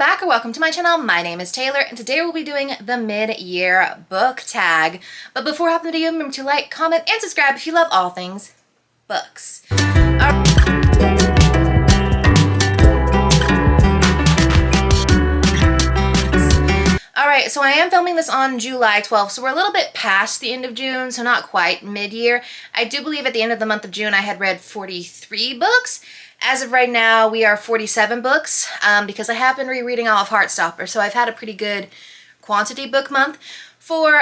back or welcome to my channel. My name is Taylor and today we'll be doing the mid-year book tag. But before I hop into the video, remember to like, comment, and subscribe if you love all things books. Alright, so I am filming this on July 12th, so we're a little bit past the end of June, so not quite mid-year. I do believe at the end of the month of June I had read 43 books. As of right now, we are 47 books because I have been rereading all of Heartstopper, so I've had a pretty good quantity book month for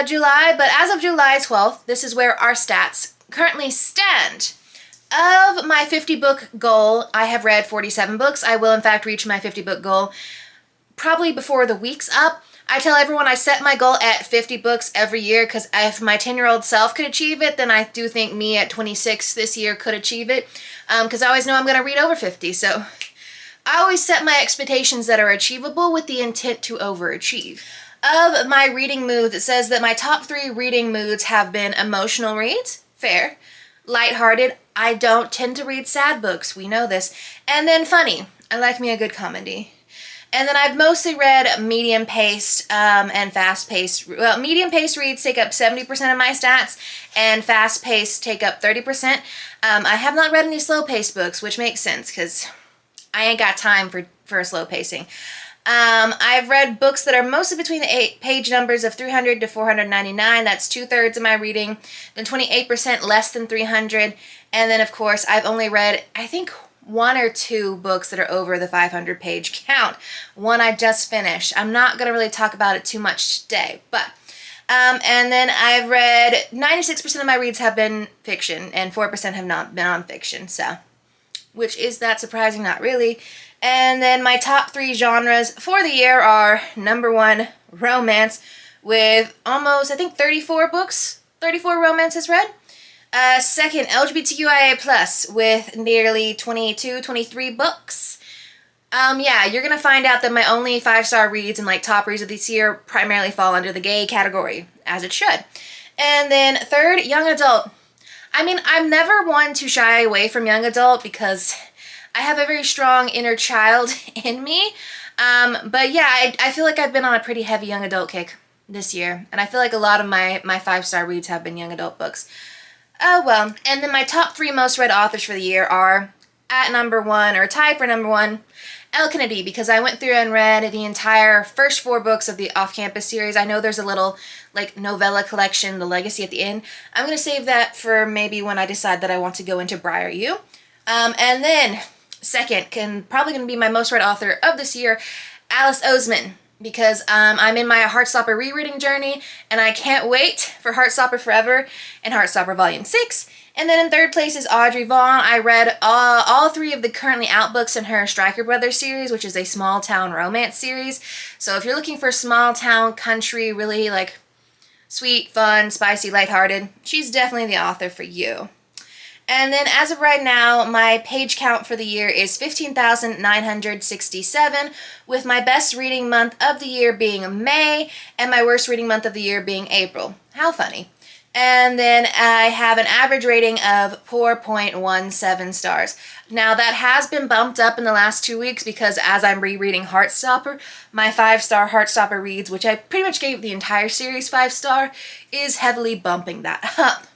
July. But as of July 12th, this is where our stats currently stand. Of my 50 book goal, I have read 47 books. I will in fact reach my 50 book goal probably before the week's up. I tell everyone I set my goal at 50 books every year because if my 10-year-old self could achieve it, then I do think me at 26 this year could achieve it because I always know I'm going to read over 50. So I always set my expectations that are achievable with the intent to overachieve. Of my reading moods, it says that my top 3 reading moods have been emotional reads, fair, lighthearted, I don't tend to read sad books, we know this, and then funny, I like me a good comedy. And then I've mostly read medium-paced and fast-paced. Well, medium-paced reads take up 70% of my stats, and fast-paced take up 30%. I have not read any slow-paced books, which makes sense because I ain't got time for slow pacing. I've read books that are mostly between the page numbers of 300 to 499. That's 2/3 of my reading. Then 28% less than 300. And then, of course, I've only read, I think, 1 or 2 books that are over the 500 page count. One I just finished. I'm not going to really talk about it too much today, but and then I've read 96% of my reads have been fiction and 4% have not been nonfiction, so which is that surprising? Not really. And then my top 3 genres for the year are number 1, romance, with almost, I think, 34 books, 34 romances read. Second, LGBTQIA+, with nearly 22, 23 books. Yeah, you're gonna find out that my only 5-star reads and like top reads of this year primarily fall under the gay category, as it should. And then third, young adult. I mean, I'm never one to shy away from young adult because I have a very strong inner child in me. But yeah, I feel like I've been on a pretty heavy young adult kick this year, and I feel like a lot of my 5-star reads have been young adult books. Oh well. And then my top 3 most read authors for the year are, at number 1, or tied for number 1, Elle Kennedy, because I went through and read the entire first 4 books of the Off-Campus series. I know there's a little, like, novella collection, The Legacy, at the end. I'm going to save that for maybe when I decide that I want to go into Briar U. And then, second, probably going to be my most read author of this year, Alice Oseman, because I'm in my Heartstopper rereading journey, and I can't wait for Heartstopper Forever and Heartstopper Volume 6. And then in third place is Audrey Vaughn. I read all 3 of the currently out books in her Stryker Brothers series, which is a small town romance series. So if you're looking for small town country, really like sweet, fun, spicy, lighthearted, she's definitely the author for you. And then as of right now, my page count for the year is 15,967, with my best reading month of the year being May, and my worst reading month of the year being April. How funny. And then I have an average rating of 4.17 stars. Now that has been bumped up in the last 2 weeks because as I'm rereading Heartstopper, my 5-star Heartstopper reads, which I pretty much gave the entire series 5-star, is heavily bumping that up.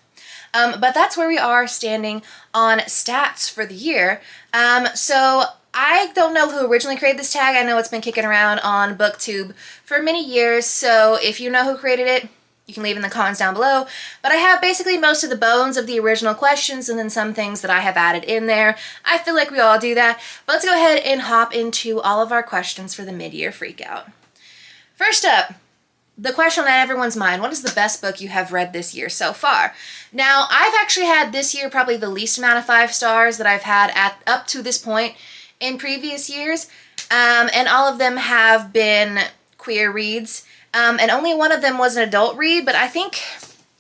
But that's where we are standing on stats for the year. So I don't know who originally created this tag. I know it's been kicking around on BookTube for many years, so if you know who created it, you can leave in the comments down below. But I have basically most of the bones of the original questions and then some things that I have added in there. I feel like we all do that. But let's go ahead and hop into all of our questions for the mid-year freakout. First up, the question on everyone's mind, what is the best book you have read this year so far? Now, I've actually had this year probably the least amount of 5 stars that I've had up to this point in previous years, and all of them have been queer reads, and only one of them was an adult read, but I think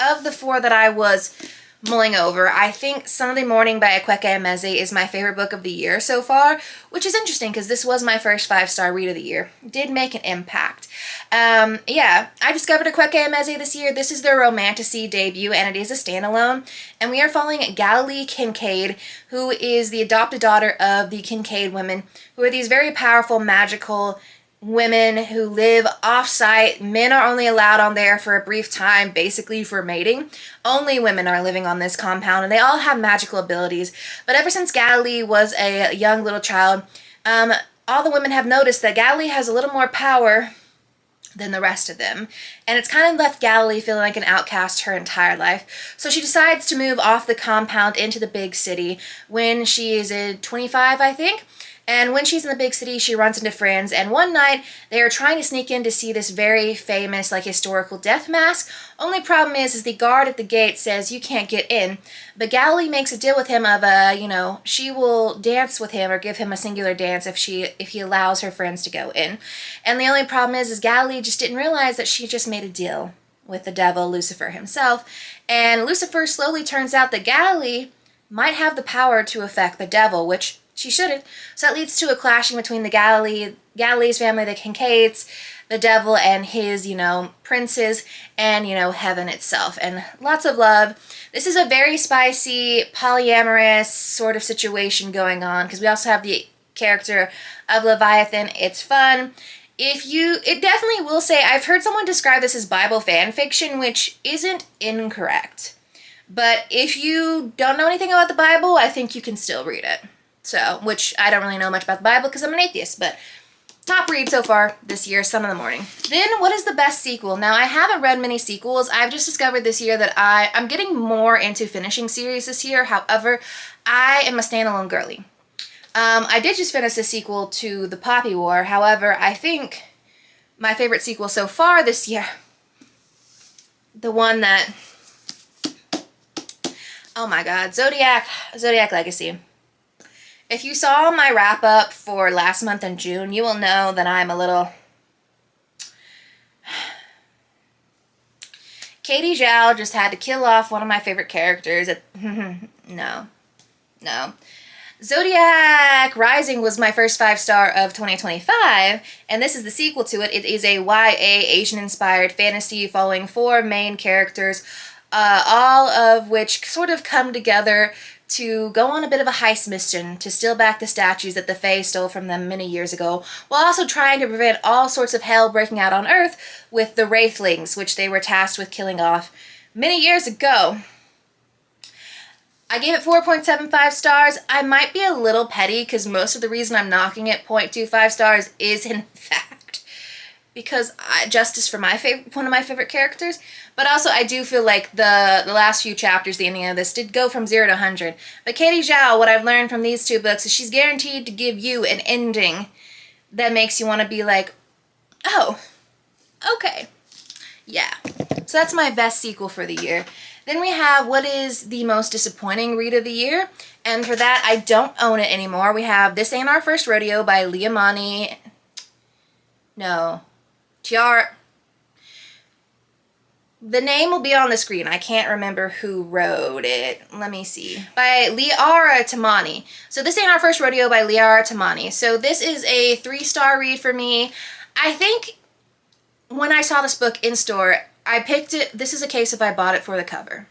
of the 4 that I was mulling over. I think Sunday Morning by Akweke Emeze is my favorite book of the year so far, which is interesting because this was my first 5-star read of the year. It did make an impact. Yeah, I discovered Akweke Emeze this year. This is their romantasy debut, and it is a standalone. And we are following Galilee Kincaid, who is the adopted daughter of the Kincaid women, who are these very powerful, magical women who live off-site. Men are only allowed on there for a brief time, basically for mating. Only women are living on this compound, and they all have magical abilities. But ever since Galilee was a young little child, all the women have noticed that Galilee has a little more power than the rest of them. And it's kind of left Galilee feeling like an outcast her entire life. So she decides to move off the compound into the big city when she is 25, I think. And when she's in the big city, she runs into friends, and one night they are trying to sneak in to see this very famous, like, historical death mask. Only problem is the guard at the gate says you can't get in, but Galilee makes a deal with him of, she will dance with him or give him a singular dance if he allows her friends to go in. And the only problem is Galilee just didn't realize that she just made a deal with the devil, Lucifer himself, and Lucifer slowly turns out that Galilee might have the power to affect the devil, which she shouldn't. So that leads to a clashing between the Galilee's family, the Kincaids, the devil, and his, princes, and, heaven itself. And lots of love. This is a very spicy, polyamorous sort of situation going on, because we also have the character of Leviathan. It's fun. It definitely will say, I've heard someone describe this as Bible fan fiction, which isn't incorrect. But if you don't know anything about the Bible, I think you can still read it. So, which I don't really know much about the Bible because I'm an atheist, but top read so far this year, Sun in the Morning. Then, what is the best sequel? Now, I haven't read many sequels. I've just discovered this year that I'm getting more into finishing series this year. However, I am a standalone girly. I did just finish the sequel to The Poppy War. However, I think my favorite sequel so far this year, the one that, oh my god, Zodiac Legacy. If you saw my wrap-up for last month in June, you will know that I'm a little... Katie Zhao just had to kill off one of my favorite characters. No. Zodiac Rising was my first 5-star of 2025, and this is the sequel to it. It is a YA Asian-inspired fantasy following 4 main characters, all of which sort of come together to go on a bit of a heist mission to steal back the statues that the Fae stole from them many years ago, while also trying to prevent all sorts of hell breaking out on Earth with the Wraithlings, which they were tasked with killing off many years ago. I gave it 4.75 stars. I might be a little petty because most of the reason I'm knocking it 0.25 stars is in fact because justice for one of my favorite characters, but also I do feel like the last few chapters, the ending of this, did go from 0 to 100. But Katie Zhao, what I've learned from these 2 books is she's guaranteed to give you an ending that makes you want to be like, oh, okay, yeah. So that's my best sequel for the year. Then we have what is the most disappointing read of the year, and for that I don't own it anymore. We have This Ain't Our First Rodeo by Liamani. No. The name will be on the screen. I can't remember who wrote it. Let me see. By Liara Tamani. So This Ain't Our First Rodeo by Liara Tamani. So this is a 3-star read for me. I think when I saw this book in store, I picked it. This is a case of I bought it for the cover.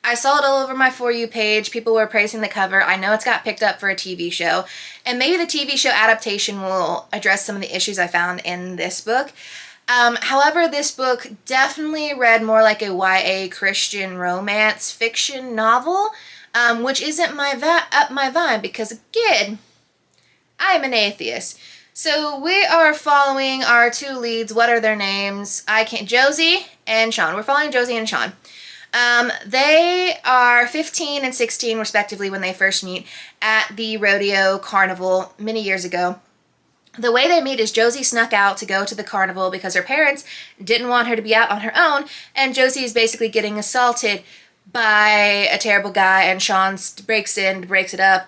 I saw it all over my For You page. People were praising the cover. I know it's got picked up for a TV show. And maybe the TV show adaptation will address some of the issues I found in this book. However, this book definitely read more like a YA Christian romance fiction novel, which isn't up my vibe because, again, I'm an atheist. So we are following our 2 leads. What are their names? Josie and Sean. We're following Josie and Sean. They are 15 and 16 respectively when they first meet at the rodeo carnival many years ago. The way they meet is Josie snuck out to go to the carnival because her parents didn't want her to be out on her own, and Josie is basically getting assaulted by a terrible guy, and Sean breaks it up.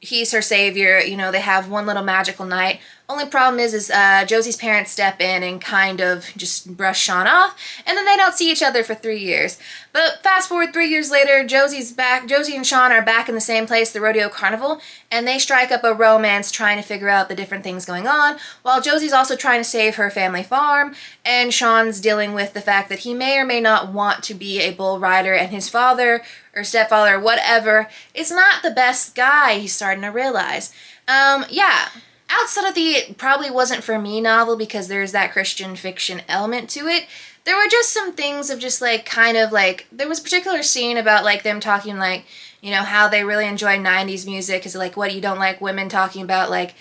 He's her savior. They have one little magical night Only problem is Josie's parents step in and kind of just brush Sean off, and then they don't see each other for 3 years. But fast forward 3 years later, Josie's back. Josie and Sean are back in the same place, the rodeo carnival, and they strike up a romance trying to figure out the different things going on, while Josie's also trying to save her family farm, and Sean's dealing with the fact that he may or may not want to be a bull rider, and his father or stepfather or whatever is not the best guy, he's starting to realize. Yeah. Outside of the It Probably Wasn't For Me novel, because there's that Christian fiction element to it, there were just some things of just like kind of like, there was a particular scene about like them talking like, you know, how they really enjoy 90s music, is like, what, you don't like women talking about like,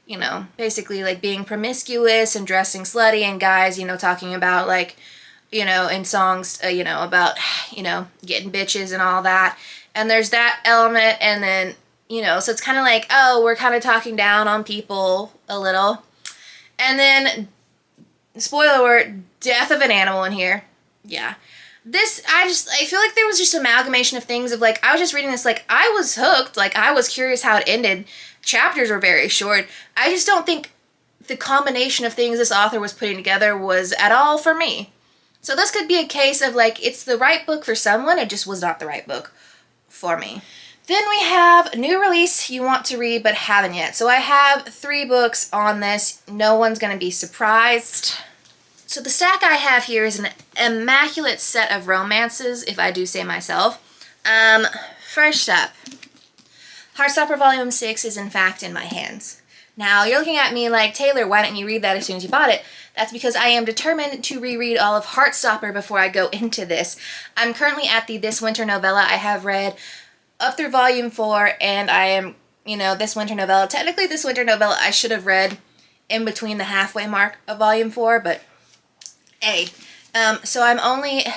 you know, basically like being promiscuous and dressing slutty, and guys, you know, talking about like, you know, in songs, you know, about, you know, getting bitches and all that. And there's that element, and then, you know, so it's kind of like, oh, we're kind of talking down on people a little. And then, spoiler alert, death of an animal in here. Yeah. This, I feel like there was just amalgamation of things of like, I was just reading this, like, I was hooked, like, I was curious how it ended. Chapters were very short. I just don't think the combination of things this author was putting together was at all for me. So this could be a case of like, it's the right book for someone, it just was not the right book for me. Then we have new release you want to read but haven't yet. So I have 3 books on this. No one's going to be surprised. So the stack I have here is an immaculate set of romances, if I do say myself. First up, Heartstopper Volume 6 is in fact in my hands. Now, you're looking at me like, Taylor, why didn't you read that as soon as you bought it? That's because I am determined to reread all of Heartstopper before I go into this. I'm currently at the This Winter novella. I have read up through Volume 4, and I am, you know, This Winter novella. Technically, This Winter novella I should have read in between the halfway mark of Volume 4, but hey. So I'm only 2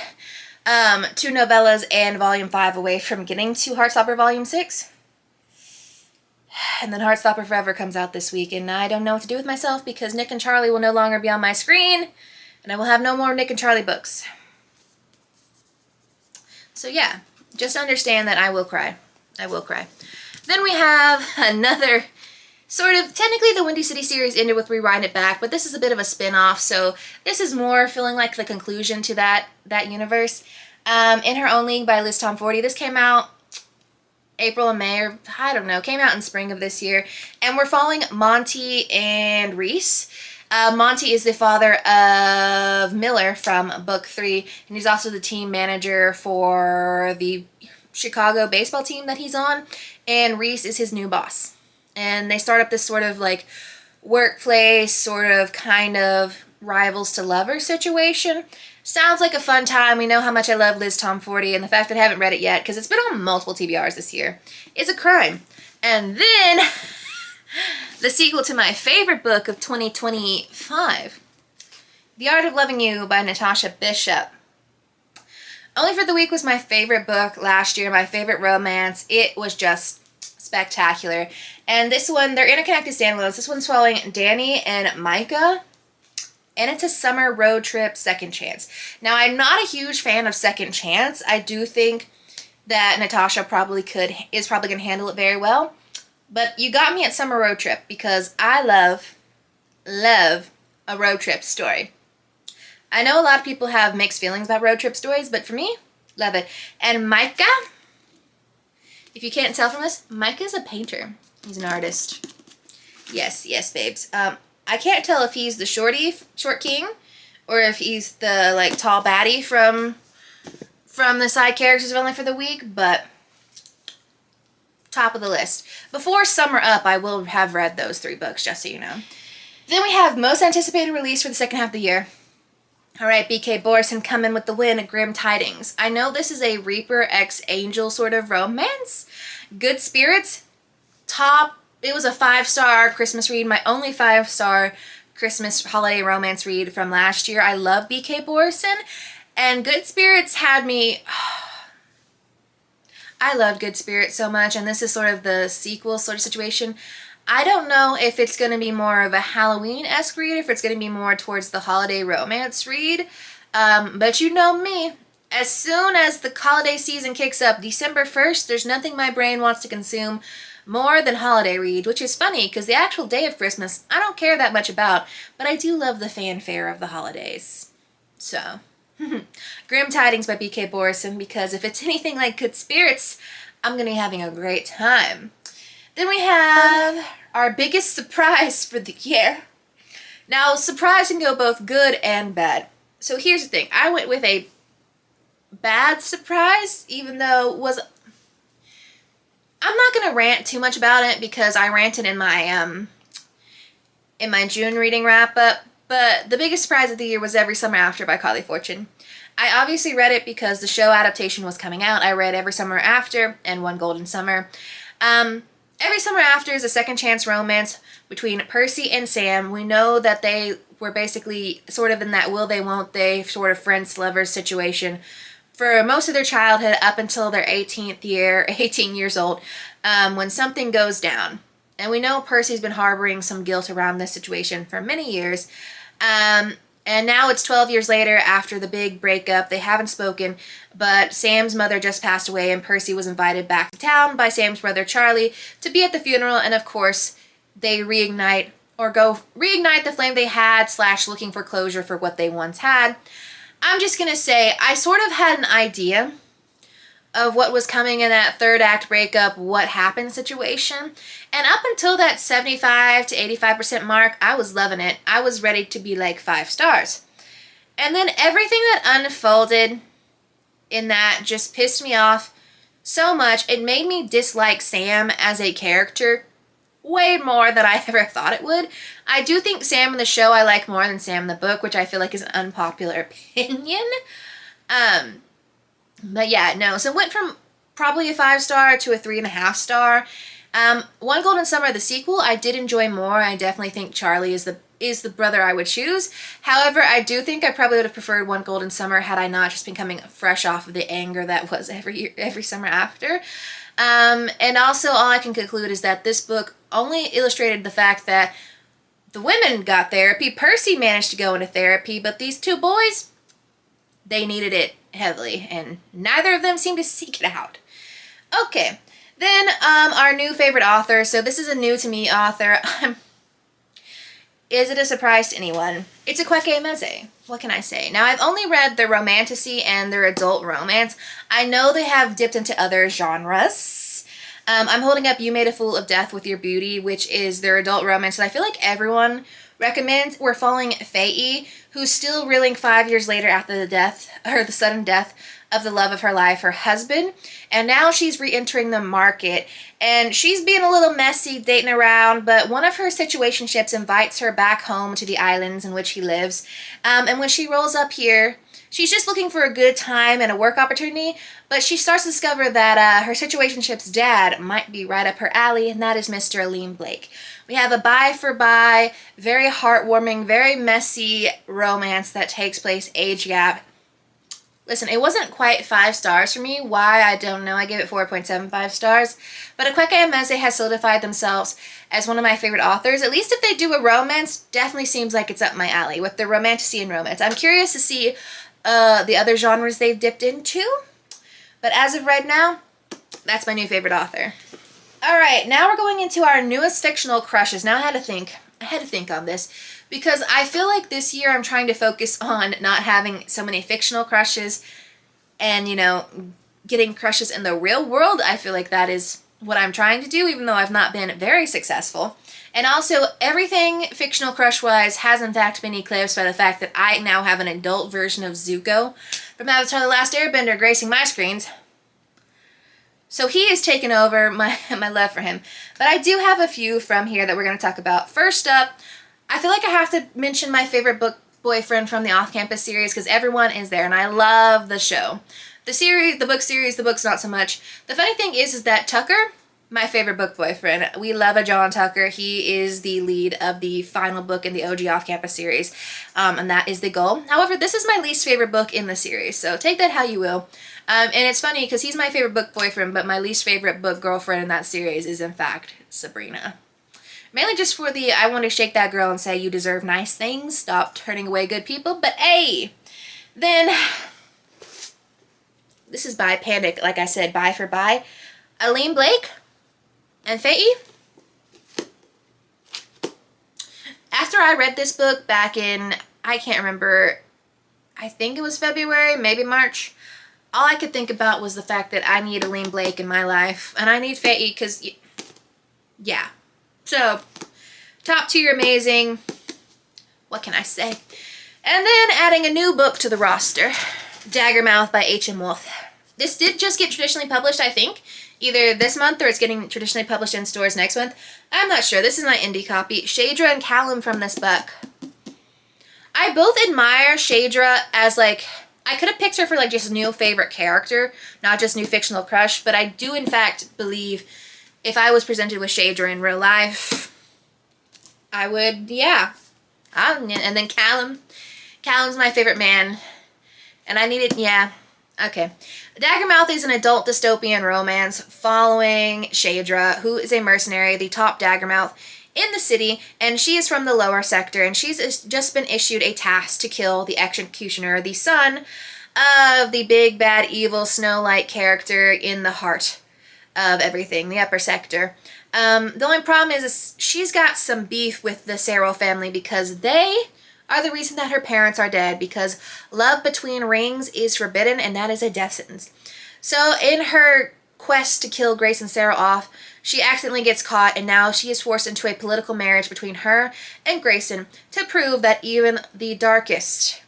novellas and Volume 5 away from getting to Heartstopper Volume 6. And then Heartstopper Forever comes out this week, and I don't know what to do with myself because Nick and Charlie will no longer be on my screen, and I will have no more Nick and Charlie books. So yeah. Just understand that I will cry. I will cry. Then we have another sort of, technically the Windy City series ended with Rewind It Back, but this is a bit of a spin-off, so this is more feeling like the conclusion to that universe. In Her Own League by Liz Tom 40. This came out April and May, or I don't know, came out in spring of this year, and we're following Monty and Reese. Monty is the father of Miller from book 3, and he's also the team manager for the Chicago baseball team that he's on, and Reese is his new boss. And they start up this sort of like workplace, sort of kind of rivals to lovers situation. Sounds like a fun time. We know how much I love Liz Tom 40, and the fact that I haven't read it yet, because it's been on multiple TBRs this year, is a crime. And then the sequel to my favorite book of 2025, The Art of Loving You by Natasha Bishop. Only for the Week was my favorite book last year, my favorite romance. It was just spectacular. And this one, they're interconnected standalones. This one's following Danny and Micah, and it's a summer road trip second chance. Now, I'm not a huge fan of second chance. I do think that Natasha is probably going to handle it very well. But you got me at summer road trip because I love a road trip story. I know a lot of people have mixed feelings about road trip stories, but for me, love it. And Micah, if you can't tell from this, Micah's a painter. He's an artist. Yes, babes. I can't tell if he's the short king, or if he's the like tall baddie from the side characters of Only for the Week, but top of the list. Before Summer Up, I will have read those 3 books, just so you know. Then we have most anticipated release for the second half of the year. All right, B.K. Borson coming with the win, Grim Tidings. I know this is a Reaper x Angel sort of romance. Good Spirits, top. It was a 5-star Christmas read, my only 5-star Christmas holiday romance read from last year. I love B.K. Borson, and Good Spirits had me. I loved Good Spirits so much, and this is sort of the sequel sort of situation. I don't know if it's going to be more of a Halloween-esque read, if it's going to be more towards the holiday romance read, but you know me. As soon as the holiday season kicks up, December 1st, there's nothing my brain wants to consume more than holiday read, which is funny because the actual day of Christmas I don't care that much about, but I do love the fanfare of the holidays. So, Grim Tidings by B.K. Borison, because if it's anything like Good Spirits, I'm going to be having a great time. Then we have our biggest surprise for the year. Now, surprise can go both good and bad. So here's the thing. I went with a bad surprise, even though it was... I'm not going to rant too much about it because I ranted in my June reading wrap-up. But the biggest surprise of the year was Every Summer After by Carly Fortune. I obviously read it because the show adaptation was coming out. I read Every Summer After and One Golden Summer. Every Summer After is a second chance romance between Percy and Sam. We know that they were basically sort of in that will they won't they sort of friends lovers situation for most of their childhood up until their 18th year, 18 years old, when something goes down. And we know Percy's been harboring some guilt around this situation for many years. And now it's 12 years later after the big breakup. They haven't spoken, but Sam's mother just passed away and Percy was invited back to town by Sam's brother Charlie to be at the funeral. And of course, they reignite the flame they had / looking for closure for what they once had. I'm just going to say I sort of had an idea of what was coming in that third act breakup, what happened situation. And up until that 75 to 85% mark, I was loving it. I was ready to be like 5 stars. And then everything that unfolded in that just pissed me off so much. It made me dislike Sam as a character way more than I ever thought it would. I do think Sam in the show I like more than Sam in the book, which I feel like is an unpopular opinion. But yeah, no. So it went from probably a 5-star to a 3.5 star. One Golden Summer, the sequel, I did enjoy more. I definitely think Charlie is the brother I would choose. However, I do think I probably would have preferred One Golden Summer had I not just been coming fresh off of the anger that was every summer after. And also all I can conclude is that this book only illustrated the fact that the women got therapy. Percy managed to go into therapy, but these 2 boys, they needed it heavily, and neither of them seemed to seek it out. Okay, then our new favorite author. So this is a new to me author. Is it a surprise to anyone? It's Akwaeke Emezi. What can I say? Now, I've only read their romantasy and their adult romance. I know they have dipped into other genres. I'm holding up You Made a Fool of Death with Your Beauty, which is their adult romance, and I feel like everyone recommends. We're following Faye, who's still reeling 5 years later after the sudden death of the love of her life, her husband, and now she's re-entering the market, and she's being a little messy dating around, but one of her situationships invites her back home to the islands in which he lives, and when she rolls up here, she's just looking for a good time and a work opportunity, but she starts to discover that her situationship's dad might be right up her alley, and that is Mr. Aleem Blake. We have a buy-for-buy, very heartwarming, very messy romance that takes place age gap. Listen, it wasn't quite 5 stars for me. Why? I don't know. I gave it 4.75 stars. But Akwaeke Emezi has solidified themselves as one of my favorite authors. At least if they do a romance, definitely seems like it's up my alley with the romantasy and romance. I'm curious to see the other genres they've dipped into. But as of right now, that's my new favorite author. All right, now we're going into our newest fictional crushes. Now I had to think on this because I feel like this year I'm trying to focus on not having so many fictional crushes and, you know, getting crushes in the real world. I feel like that is what I'm trying to do, even though I've not been very successful. And also, everything fictional crush-wise has in fact been eclipsed by the fact that I now have an adult version of Zuko from Avatar: The Last Airbender gracing my screens. So he has taken over my love for him. But I do have a few from here that we're going to talk about. First up, I feel like I have to mention my favorite book boyfriend from the Off-Campus series because everyone is there and I love the show. The book's not so much. The funny thing is that Tucker, my favorite book boyfriend, we love a John Tucker. He is the lead of the final book in the OG Off-Campus series, and that is the goal. However, this is my least favorite book in the series, so take that how you will. And it's funny because he's my favorite book boyfriend, but my least favorite book girlfriend in that series is in fact Sabrina. Mainly just for the I want to shake that girl and say you deserve nice things, stop turning away good people, but hey! Then, this is by Panic, like I said, buy for buy. Aleem Blake, And Faye, after I read this book back in, I can't remember, I think it was February, maybe March, all I could think about was the fact that I need Aline Blake in my life. And I need Faye because, yeah. So, top tier amazing. What can I say? And then adding a new book to the roster, Daggermouth by H.M. Wolf. This did just get traditionally published, I think. Either this month or it's getting traditionally published in stores next month. I'm not sure. This is my indie copy. Shadra and Callum from this book. I both admire Shadra as, like, I could have picked her for, like, just new favorite character, not just new fictional crush, but I do, in fact, believe if I was presented with Shadra in real life, I would, yeah. And then Callum. Callum's my favorite man. And I needed, yeah. Okay. Daggermouth is an adult dystopian romance following Shadra, who is a mercenary, the top Daggermouth in the city, and she is from the lower sector, and she's just been issued a task to kill the executioner, the son of the big, bad, evil, Snow-like character in the heart of everything, the upper sector. The only problem is she's got some beef with the Sarah family because they are the reason that her parents are dead, because love between rings is forbidden, and that is a death sentence. So in her quest to kill Grace and Sarah off, she accidentally gets caught, and now she is forced into a political marriage between her and Grayson to prove that even the darkest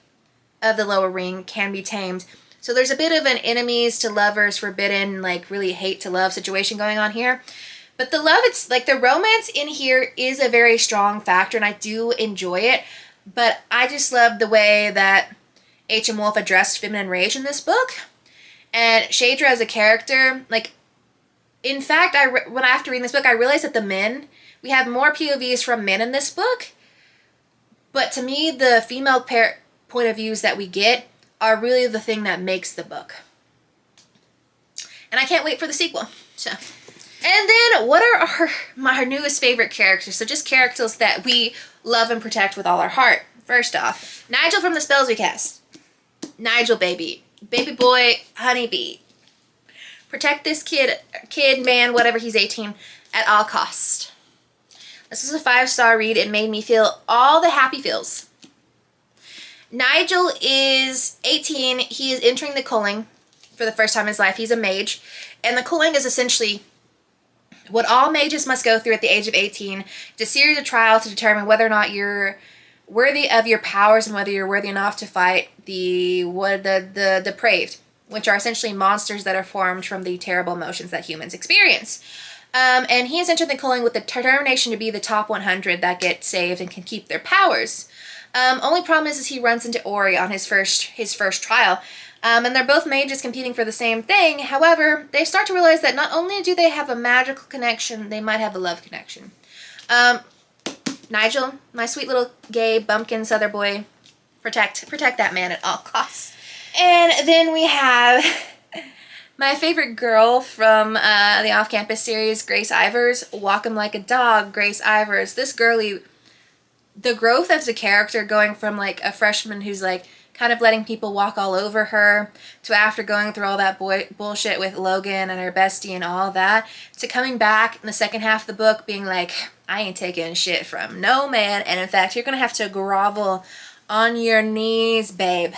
of the lower ring can be tamed. So there's a bit of an enemies to lovers forbidden, like really hate to love situation going on here. But the love, it's like the romance in here is a very strong factor, and I do enjoy it. But I just love the way that H.M. Wolf addressed feminine rage in this book. And Shadra as a character, like, in fact, after reading this book, I realized that we have more POVs from men in this book. But to me, the female point of views that we get are really the thing that makes the book. And I can't wait for the sequel. So, and then what are my newest favorite characters? So just characters that we love and protect with all our heart. First off, Nigel from the Spells We Cast. Nigel, baby. Baby boy, honeybee. Protect this kid, man, whatever, he's 18, at all costs. This is a 5-star read. It made me feel all the happy feels. Nigel is 18. He is entering the culling for the first time in his life. He's a mage. And the culling is essentially what all mages must go through at the age of 18. It's a series of trials to determine whether or not you're worthy of your powers and whether you're worthy enough to fight the depraved, which are essentially monsters that are formed from the terrible emotions that humans experience. And he has entered the culling with the determination to be the top 100 that get saved and can keep their powers. Only problem is he runs into Ori on his first trial. And they're both mages competing for the same thing. However, they start to realize that not only do they have a magical connection, they might have a love connection. Nigel, my sweet little gay bumpkin Southern boy, protect that man at all costs. And then we have my favorite girl from the off-campus series, Grace Ivers. Walk 'em like a dog, Grace Ivers. This girlie, the growth as a character going from like a freshman who's like kind of letting people walk all over her to after going through all that bullshit with Logan and her bestie and all that to coming back in the second half of the book being like, I ain't taking shit from no man, and in fact you're gonna have to grovel on your knees, babe,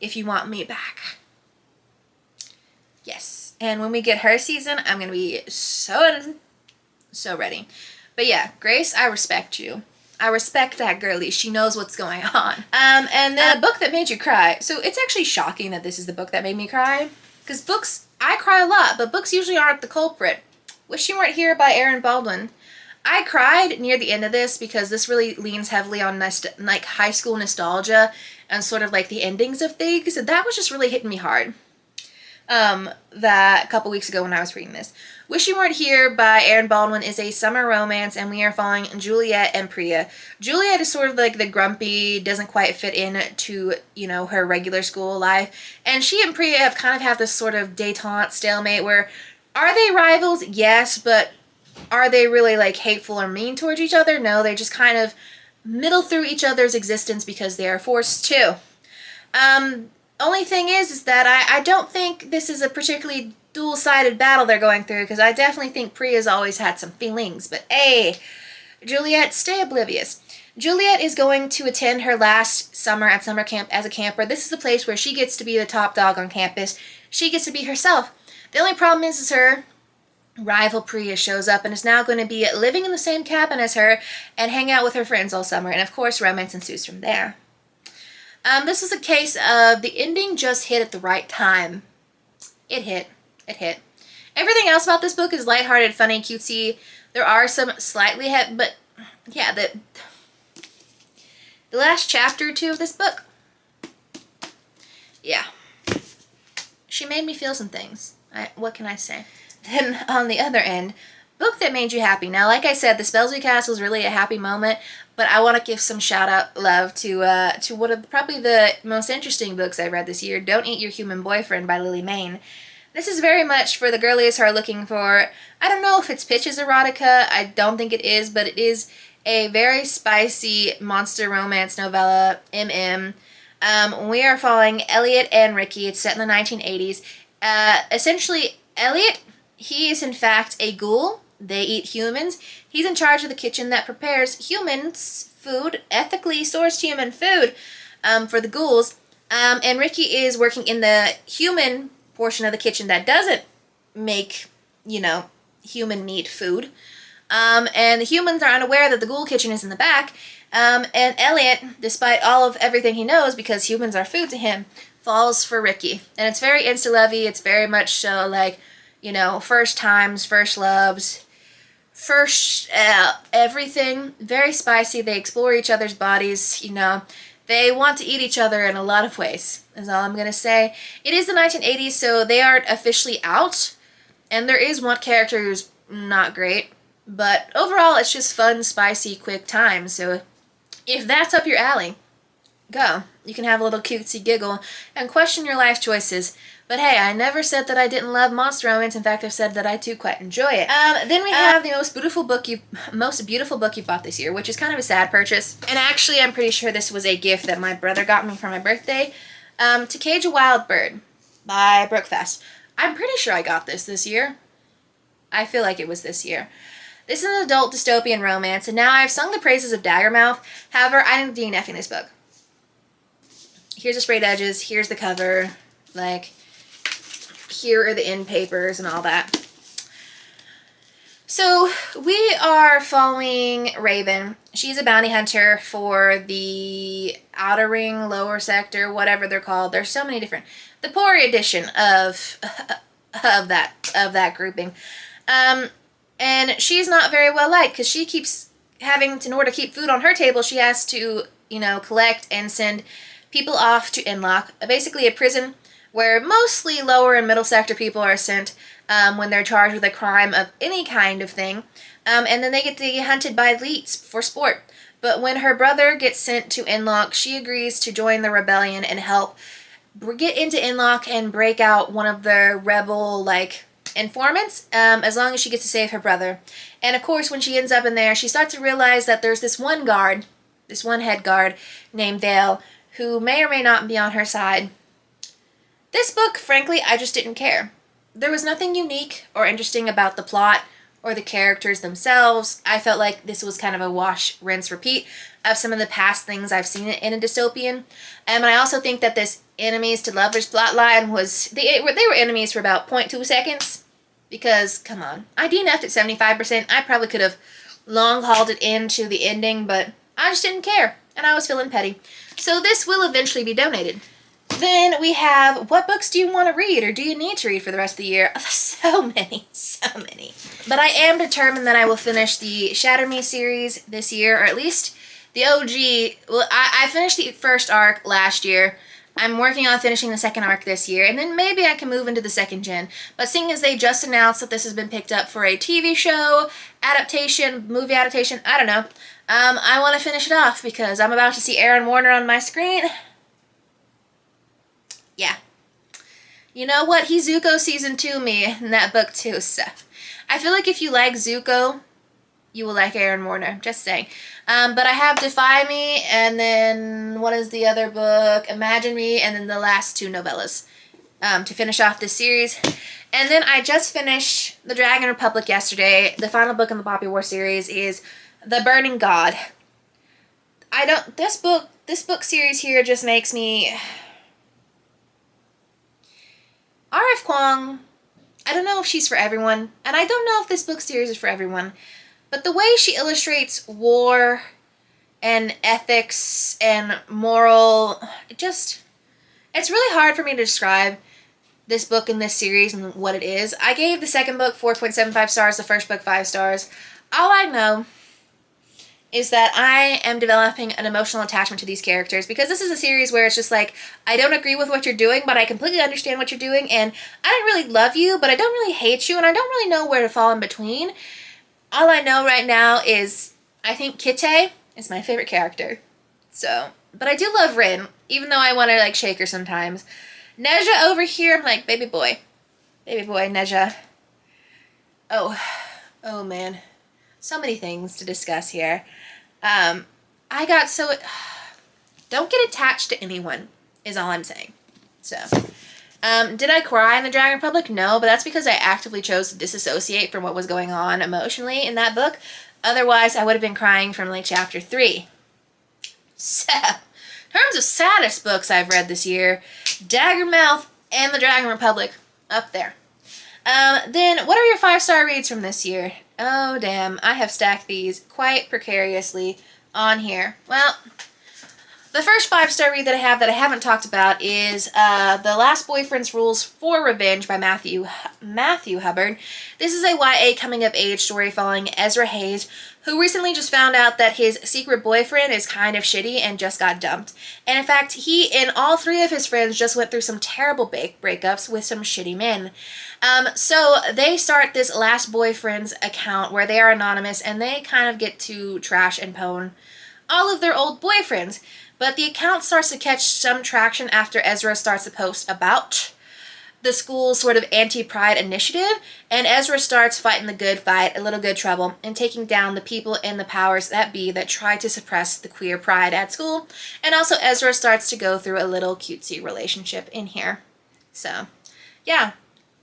if you want me back. Yes. And when we get her season, I'm gonna be so ready. But yeah, Grace, I respect you. I respect that girlie. She knows what's going on. And then a book that made you cry. So it's actually shocking that this is the book that made me cry. Because books, I cry a lot, but books usually aren't the culprit. Wish You Weren't Here by Aaron Baldwin. I cried near the end of this because this really leans heavily on like high school nostalgia and sort of like the endings of things. And that was just really hitting me hard. That a couple weeks ago when I was reading this. Wish You Weren't Here by Aaron Baldwin is a summer romance, and we are following Juliet and Priya. Juliet is sort of like the grumpy, doesn't quite fit into, you know, her regular school life. And she and Priya have this sort of détente stalemate where, are they rivals? Yes, but are they really like hateful or mean towards each other? No, they just kind of middle through each other's existence because they are forced to. Only thing is that I don't think this is a particularly dual-sided battle they're going through, because I definitely think Priya's always had some feelings. But hey, Juliet, stay oblivious. Juliet is going to attend her last summer at summer camp as a camper. This is the place where she gets to be the top dog on campus. She gets to be herself. The only problem is her rival Priya shows up and is now going to be living in the same cabin as her and hang out with her friends all summer. And of course, romance ensues from there. This is a case of the ending just hit at the right time. It hit. It hit. Everything else about this book is lighthearted, funny, cutesy. There are some slightly but yeah, the last chapter or two of this book, yeah, she made me feel some things. What can I say? Then on the other end, book that made you happy. Now, like I said, the Spellsby Castle is really a happy moment, but I want to give some shout out love to one of probably the most interesting books I read this year, Don't Eat Your Human Boyfriend by Lily Mayne. This is very much for the girlies who are looking for, I don't know if it's pitches erotica, I don't think it is, but it is a very spicy monster romance novella, MM. We are following Elliot and Ricky. It's set in the 1980s. Essentially, Elliot, he is in fact a ghoul. They eat humans. He's in charge of the kitchen that prepares humans' food, ethically sourced human food, for the ghouls. And Ricky is working in the human portion of the kitchen that doesn't make, human meat food. And the humans are unaware that the ghoul kitchen is in the back. And Elliot, despite all of everything he knows, because humans are food to him, falls for Ricky. And it's very insta-lovey. It's very much so like, first times, first loves, first everything. Very spicy. They explore each other's bodies, They want to eat each other in a lot of ways, is all I'm going to say. It is the 1980s, so they aren't officially out. And there is one character who's not great. But overall, it's just fun, spicy, quick time. So if that's up your alley, go. You can have a little cutesy giggle and question your life choices. But hey, I never said that I didn't love monster romance. In fact, I've said that I too quite enjoy it. Then we have the most beautiful book you bought this year, which is kind of a sad purchase. And actually, I'm pretty sure this was a gift that my brother got me for my birthday. To Cage a Wild Bird by Brookfast. I'm pretty sure I got this year. I feel like it was this year. This is an adult dystopian romance, and now I've sung the praises of Daggermouth. However, I didn't DNFing this book. Here's the sprayed edges, here's the cover, here are the end papers and all that. So, we are following Raven. She's a bounty hunter for the Outer Ring, Lower Sector, whatever they're called. There's so many different... The Pori edition of that grouping. And she's not very well liked because she keeps having to, in order to keep food on her table, she has to, collect and send people off to Inlock, basically a prison where mostly lower and middle sector people are sent when they're charged with a crime of any kind of thing. And then they get to get hunted by elites for sport. But when her brother gets sent to Inlock, she agrees to join the rebellion and help get into Inlock and break out one of the rebel, informants, as long as she gets to save her brother. And of course, when she ends up in there, she starts to realize that there's this one head guard named Vale, who may or may not be on her side. This book, frankly, I just didn't care. There was nothing unique or interesting about the plot or the characters themselves. I felt like this was kind of a wash, rinse, repeat of some of the past things I've seen in a dystopian. And I also think that this enemies to lovers plotline was... They were enemies for about 0.2 seconds. Because, come on, I DNF'd at 75%. I probably could have long hauled it into the ending, but I just didn't care. And I was feeling petty. So this will eventually be donated. Then we have, what books do you want to read or do you need to read for the rest of the year? So many. But I am determined that I will finish the Shatter Me series this year, or at least the OG. Well, I finished the first arc last year. I'm working on finishing the second arc this year, and then maybe I can move into the second gen. But seeing as they just announced that this has been picked up for a TV show, adaptation, movie adaptation, I don't know. I want to finish it off because I'm about to see Aaron Warner on my screen. Yeah. You know what? He's Zuko Season 2 me in that book too, so... I feel like if you like Zuko, you will like Aaron Warner. Just saying. But I have Defy Me, and then what is the other book? Imagine Me, and then the last two novellas. to finish off this series. And then I just finished The Dragon Republic yesterday. The final book in the Poppy War series is The Burning God. This book series here just makes me... R.F. Kuang, I don't know if she's for everyone, and I don't know if this book series is for everyone, but the way she illustrates war and ethics and moral, it's really hard for me to describe this book in this series and what it is. I gave the second book 4.75 stars, the first book 5 stars. All I know is that I am developing an emotional attachment to these characters because this is a series where it's just like, I don't agree with what you're doing, but I completely understand what you're doing, and I don't really love you, but I don't really hate you, and I don't really know where to fall in between. All I know right now is I think Kite is my favorite character. So, but I do love Rin, even though I want to like shake her sometimes. Neja over here, I'm like, baby boy, Neja. Oh man, so many things to discuss here. Don't get attached to anyone, is all I'm saying. So, did I cry in The Dragon Republic? No, but that's because I actively chose to disassociate from what was going on emotionally in that book. Otherwise, I would have been crying from like chapter 3. So, in terms of saddest books I've read this year, Daggermouth and The Dragon Republic, up there. Then, what are your 5-star reads from this year? Oh, damn. I have stacked these quite precariously on here. Well, the first 5-star read that I haven't talked about is The Last Boyfriend's Rules for Revenge by Matthew Hubbard. This is a YA coming-of-age story following Ezra Hayes, who recently just found out that his secret boyfriend is kind of shitty and just got dumped. And in fact, he and all 3 of his friends just went through some terrible breakups with some shitty men. So they start this Last Boyfriend's account where they are anonymous and they kind of get to trash and pwn all of their old boyfriends. But the account starts to catch some traction after Ezra starts to post about the school's sort of anti-pride initiative, and Ezra starts fighting the good fight, a little good trouble, and taking down the people and the powers that be that try to suppress the queer pride at school. And also Ezra starts to go through a little cutesy relationship in here. So, yeah.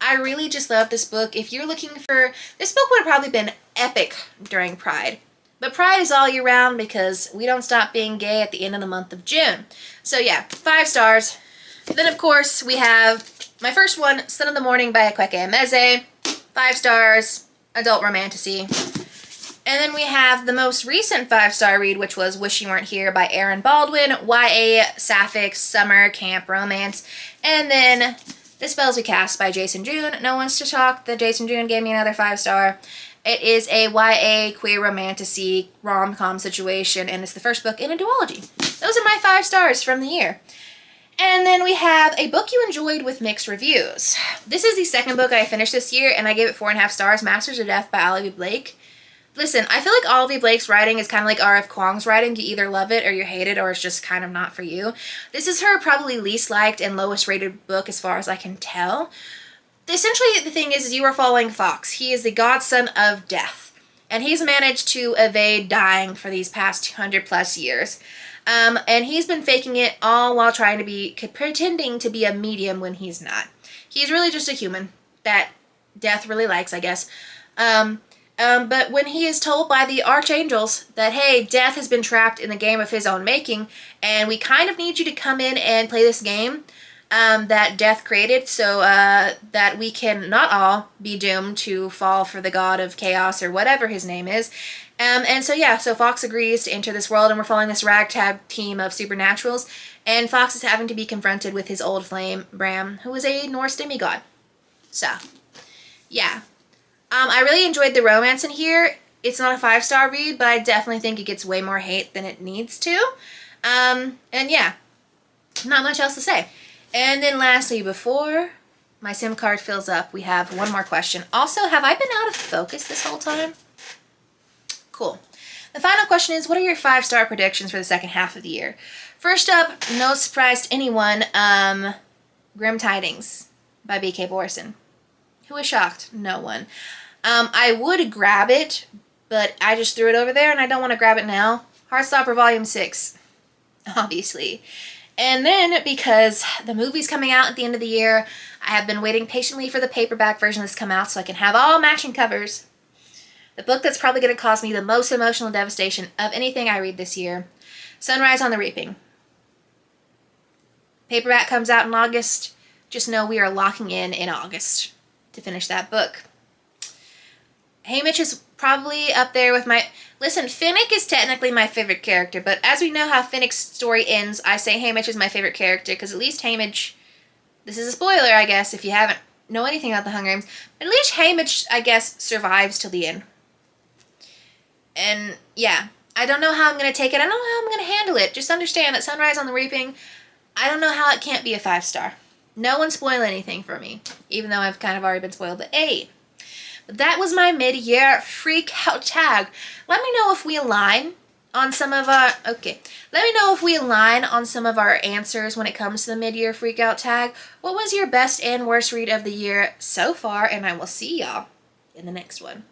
I really just love this book. If you're looking for... This book would have probably been epic during Pride. But Pride is all year round because we don't stop being gay at the end of the month of June. So yeah, 5 stars. Then of course we have my first one, Sun in the Morning by Akweke Emeze. 5 stars, adult romantasy. And then we have the most recent 5-star read, which was Wish You Weren't Here by Aaron Baldwin. YA, sapphic, summer, camp, romance. And then The Spells We Cast by Jason June. No One's to Talk. The Jason June gave me another 5-star. It is a YA queer romantasy rom-com situation, and it's the first book in a duology. Those are my 5 stars from the year. And then we have a book you enjoyed with mixed reviews. This is the second book I finished this year, and I gave it 4.5 stars, Masters of Death by Olivia Blake. Listen, I feel like Olivia Blake's writing is kind of like R.F. Kuang's writing. You either love it or you hate it, or it's just kind of not for you. This is her probably least liked and lowest rated book as far as I can tell. Essentially, the thing is you are following Fox. He is the godson of death, and he's managed to evade dying for these past 200 plus years. And he's been faking it all while pretending to be a medium when he's not. He's really just a human that death really likes, I guess. But when he is told by the archangels that, hey, death has been trapped in the game of his own making, and we kind of need you to come in and play this game that death created so that we can not all be doomed to fall for the god of chaos or whatever his name is. And so yeah, so Fox agrees to enter this world, and we're following this ragtag team of supernaturals, and Fox is having to be confronted with his old flame, Bram, who is a Norse demigod. So, yeah. I really enjoyed the romance in here. It's not a 5-star read, but I definitely think it gets way more hate than it needs to. And yeah, not much else to say. And then lastly, before my SIM card fills up, we have one more question. Also, have I been out of focus this whole time? Cool. The final question is, what are your 5-star predictions for the second half of the year? First up, no surprise to anyone, Grim Tidings by B.K. Borison. Who is shocked? No one. I would grab it, but I just threw it over there and I don't want to grab it now. Heartstopper Volume 6, obviously. And then, because the movie's coming out at the end of the year, I have been waiting patiently for the paperback version that's come out so I can have all matching covers. The book that's probably going to cause me the most emotional devastation of anything I read this year, Sunrise on the Reaping. Paperback comes out in August. Just know we are locking in August to finish that book. Haymitch is probably up there with my... Listen, Finnick is technically my favorite character, but as we know how Finnick's story ends, I say Haymitch is my favorite character, because at least Haymitch... This is a spoiler, I guess, if you haven't know anything about the Hunger Games. But at least Haymitch, I guess, survives till the end. And, yeah, I don't know how I'm going to take it. I don't know how I'm going to handle it. Just understand that Sunrise on the Reaping, I don't know how it can't be a 5-star. No one spoil anything for me, even though I've kind of already been spoiled. But hey, that was my mid-year Freakout tag. Let me know if we align on some of our... Okay, let me know if we align on some of our answers when it comes to the mid-year Freakout tag. What was your best and worst read of the year so far? And I will see y'all in the next one.